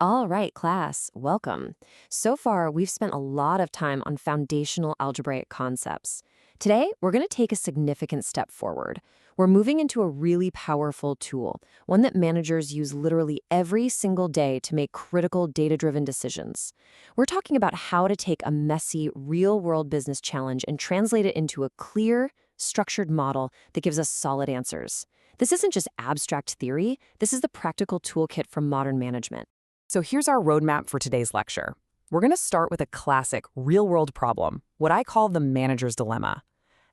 All right, class, welcome. So far, we've spent a lot of time on foundational algebraic concepts. Today, we're going to take a significant step forward. We're moving into a really powerful tool, one that managers use literally every single day to make critical data-driven decisions. We're talking about how to take a messy, real-world business challenge and translate it into a clear, structured model that gives us solid answers. This isn't just abstract theory, this is the practical toolkit for modern management. So here's our roadmap for today's lecture. We're going to start with a classic, real-world problem, what I call the manager's dilemma.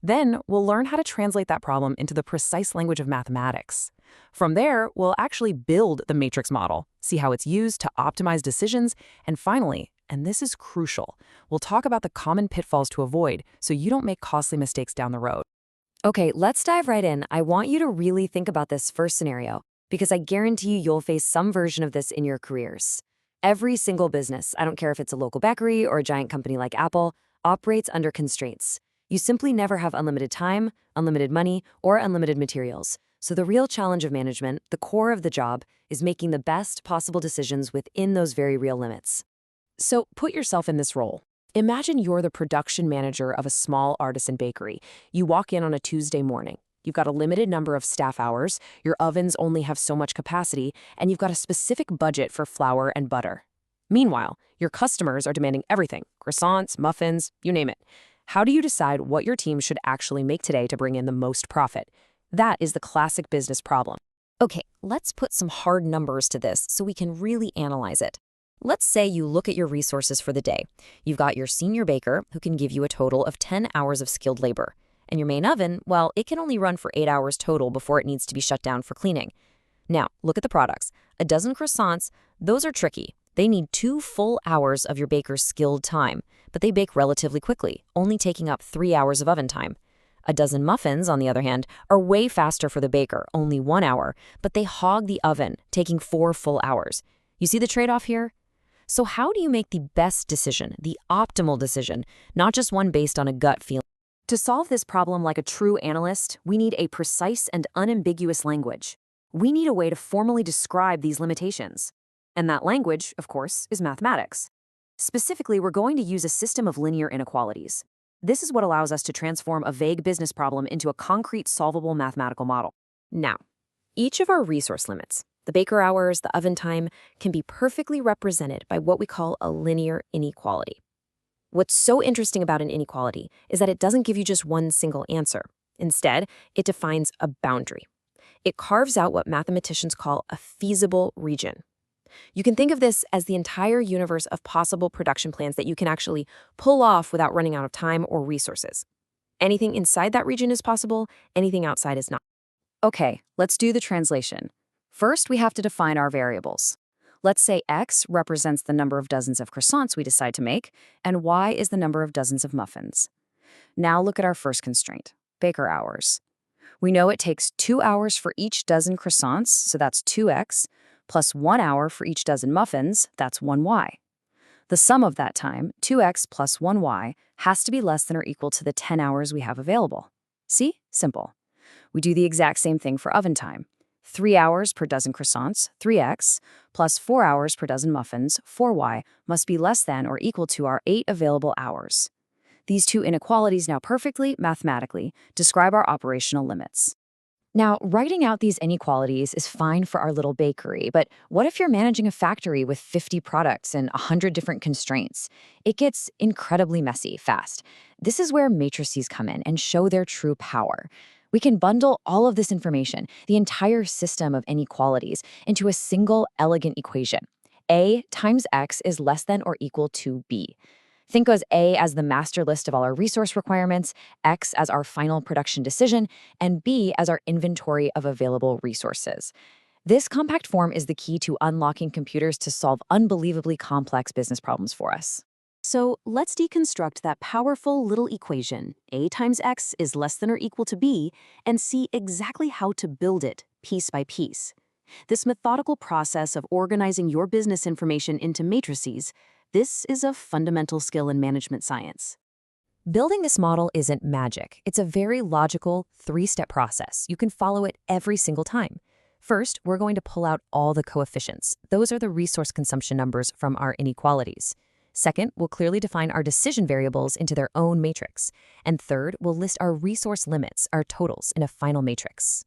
Then we'll learn how to translate that problem into the precise language of mathematics. From there, we'll actually build the matrix model, see how it's used to optimize decisions, and finally, and this is crucial, we'll talk about the common pitfalls to avoid so you don't make costly mistakes down the road. Okay, let's dive right in. I want you to really think about this first scenario, because I guarantee you'll face some version of this in your careers. Every single business, I don't care if it's a local bakery or a giant company like Apple, operates under constraints. You simply never have unlimited time, unlimited money, or unlimited materials. So the real challenge of management, the core of the job, is making the best possible decisions within those very real limits. So put yourself in this role. Imagine you're the production manager of a small artisan bakery. You walk in on a Tuesday morning. You've got a limited number of staff hours, your ovens only have so much capacity, and you've got a specific budget for flour and butter. Meanwhile, your customers are demanding everything, croissants, muffins, you name it. How do you decide what your team should actually make today to bring in the most profit? That is the classic business problem. Okay, let's put some hard numbers to this so we can really analyze it. Let's say you look at your resources for the day. You've got your senior baker, who can give you a total of 10 hours of skilled labor. And your main oven, well, it can only run for 8 hours total before it needs to be shut down for cleaning. Now, look at the products. A dozen croissants, those are tricky. They need 2 full hours of your baker's skilled time, but they bake relatively quickly, only taking up 3 hours of oven time. A dozen muffins, on the other hand, are way faster for the baker, only 1 hour, but they hog the oven, taking 4 full hours. You see the trade-off here? So how do you make the best decision, the optimal decision, not just one based on a gut feeling? To solve this problem like a true analyst, we need a precise and unambiguous language. We need a way to formally describe these limitations. And that language, of course, is mathematics. Specifically, we're going to use a system of linear inequalities. This is what allows us to transform a vague business problem into a concrete, solvable mathematical model. Now, each of our resource limits, the baker hours, the oven time, can be perfectly represented by what we call a linear inequality. What's so interesting about an inequality is that it doesn't give you just one single answer. Instead, it defines a boundary. It carves out what mathematicians call a feasible region. You can think of this as the entire universe of possible production plans that you can actually pull off without running out of time or resources. Anything inside that region is possible, anything outside is not. Okay, let's do the translation. First, we have to define our variables. Let's say X represents the number of dozens of croissants we decide to make, and Y is the number of dozens of muffins. Now look at our first constraint, baker hours. We know it takes 2 hours for each dozen croissants, so that's 2X, plus 1 hour for each dozen muffins, that's 1Y. The sum of that time, 2X plus 1Y, has to be less than or equal to the 10 hours we have available. See? Simple. We do the exact same thing for oven time. 3 hours per dozen croissants, 3x, plus 4 hours per dozen muffins, 4y, must be less than or equal to our 8 available hours. These two inequalities now perfectly, mathematically, describe our operational limits. Now, writing out these inequalities is fine for our little bakery, but what if you're managing a factory with 50 products and 100 different constraints? It gets incredibly messy fast. This is where matrices come in and show their true power. We can bundle all of this information, the entire system of inequalities, into a single elegant equation. A times X is less than or equal to B. Think of A as the master list of all our resource requirements, X as our final production decision, and B as our inventory of available resources. This compact form is the key to unlocking computers to solve unbelievably complex business problems for us. So let's deconstruct that powerful little equation, A times X is less than or equal to B, and see exactly how to build it piece by piece. This methodical process of organizing your business information into matrices, this is a fundamental skill in management science. Building this model isn't magic. It's a very logical, 3-step process. You can follow it every single time. First, we're going to pull out all the coefficients. Those are the resource consumption numbers from our inequalities. Second, we'll clearly define our decision variables into their own matrix. And third, we'll list our resource limits, our totals, in a final matrix.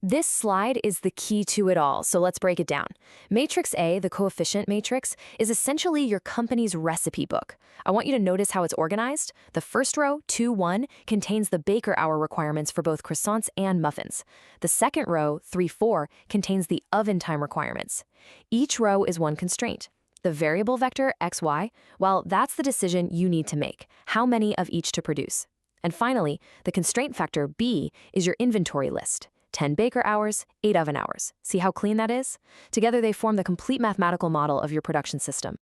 This slide is the key to it all, so let's break it down. Matrix A, the coefficient matrix, is essentially your company's recipe book. I want you to notice how it's organized. The first row, 2, 1, contains the baker hour requirements for both croissants and muffins. The second row, 3, 4, contains the oven time requirements. Each row is one constraint. The variable vector, xy, well, that's the decision you need to make, how many of each to produce. And finally, the constraint factor, b, is your inventory list. 10 baker hours, 8 oven hours. See how clean that is? Together they form the complete mathematical model of your production system.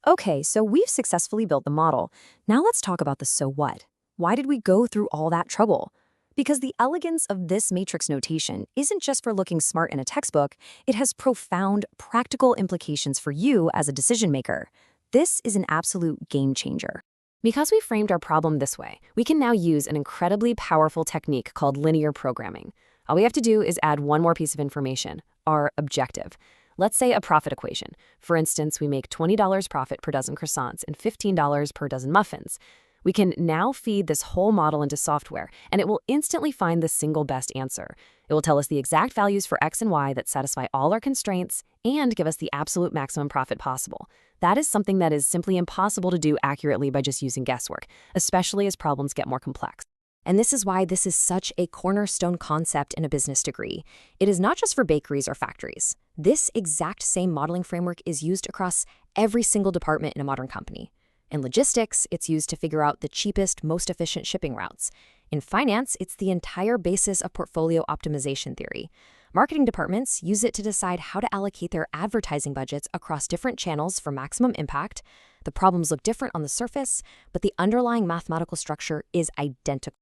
Okay, so we've successfully built the model. Now let's talk about the so what. Why did we go through all that trouble? Because the elegance of this matrix notation isn't just for looking smart in a textbook, it has profound practical implications for you as a decision maker. This is an absolute game changer. Because we framed our problem this way, we can now use an incredibly powerful technique called linear programming. All we have to do is add one more piece of information, our objective. Let's say a profit equation. For instance, we make $20 profit per dozen croissants and $15 per dozen muffins. We can now feed this whole model into software, and it will instantly find the single best answer. It will tell us the exact values for X and Y that satisfy all our constraints and give us the absolute maximum profit possible. That is something that is simply impossible to do accurately by just using guesswork, especially as problems get more complex. And this is why this is such a cornerstone concept in a business degree. It is not just for bakeries or factories. This exact same modeling framework is used across every single department in a modern company. In logistics, it's used to figure out the cheapest, most efficient shipping routes. In finance, it's the entire basis of portfolio optimization theory. Marketing departments use it to decide how to allocate their advertising budgets across different channels for maximum impact. The problems look different on the surface, but the underlying mathematical structure is identical.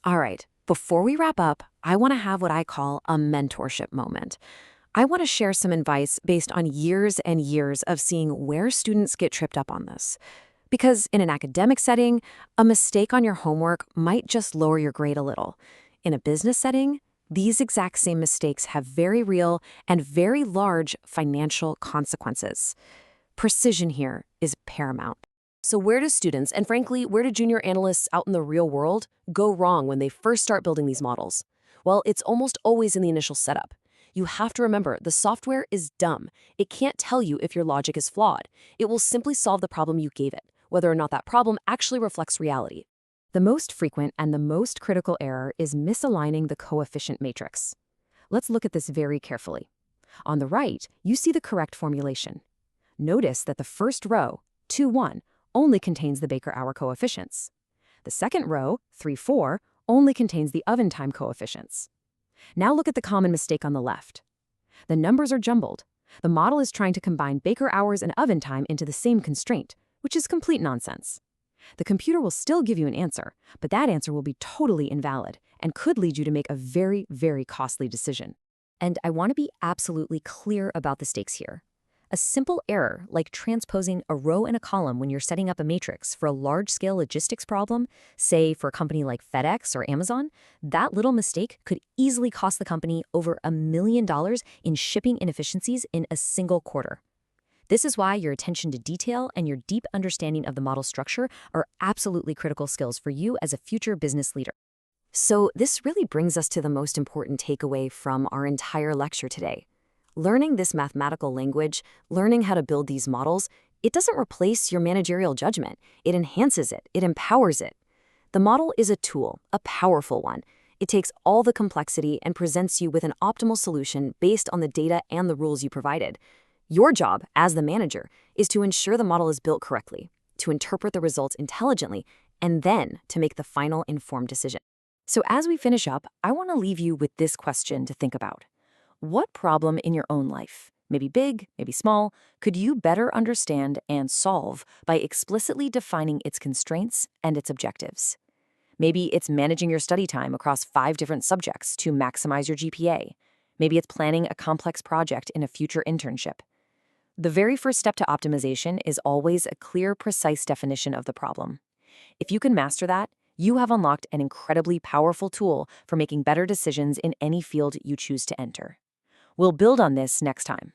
All right, before we wrap up, I want to have what I call a mentorship moment. I want to share some advice based on years and years of seeing where students get tripped up on this. Because in an academic setting, a mistake on your homework might just lower your grade a little. In a business setting, these exact same mistakes have very real and very large financial consequences. Precision here is paramount. So where do students, and frankly, where do junior analysts out in the real world, go wrong when they first start building these models? Well, it's almost always in the initial setup. You have to remember, the software is dumb. It can't tell you if your logic is flawed. It will simply solve the problem you gave it, whether or not that problem actually reflects reality. The most frequent and the most critical error is misaligning the coefficient matrix. Let's look at this very carefully. On the right, you see the correct formulation. Notice that the first row, 2, 1, only contains the baker hour coefficients. The second row, 3, 4, only contains the oven time coefficients. Now look at the common mistake on the left. The numbers are jumbled. The model is trying to combine baker hours and oven time into the same constraint, which is complete nonsense. The computer will still give you an answer, but that answer will be totally invalid and could lead you to make a very, very costly decision. And I want to be absolutely clear about the stakes here. A simple error, like transposing a row and a column when you're setting up a matrix for a large-scale logistics problem, say for a company like FedEx or Amazon, that little mistake could easily cost the company over $1 million in shipping inefficiencies in a single quarter. This is why your attention to detail and your deep understanding of the model structure are absolutely critical skills for you as a future business leader. So this really brings us to the most important takeaway from our entire lecture today. Learning this mathematical language, learning how to build these models, it doesn't replace your managerial judgment. It enhances it. It empowers it. The model is a tool, a powerful one. It takes all the complexity and presents you with an optimal solution based on the data and the rules you provided. Your job, as the manager, is to ensure the model is built correctly, to interpret the results intelligently, and then to make the final informed decision. So as we finish up, I want to leave you with this question to think about. What problem in your own life, maybe big, maybe small, could you better understand and solve by explicitly defining its constraints and its objectives? Maybe it's managing your study time across 5 different subjects to maximize your GPA. Maybe it's planning a complex project in a future internship. The very first step to optimization is always a clear, precise definition of the problem. If you can master that, you have unlocked an incredibly powerful tool for making better decisions in any field you choose to enter. We'll build on this next time.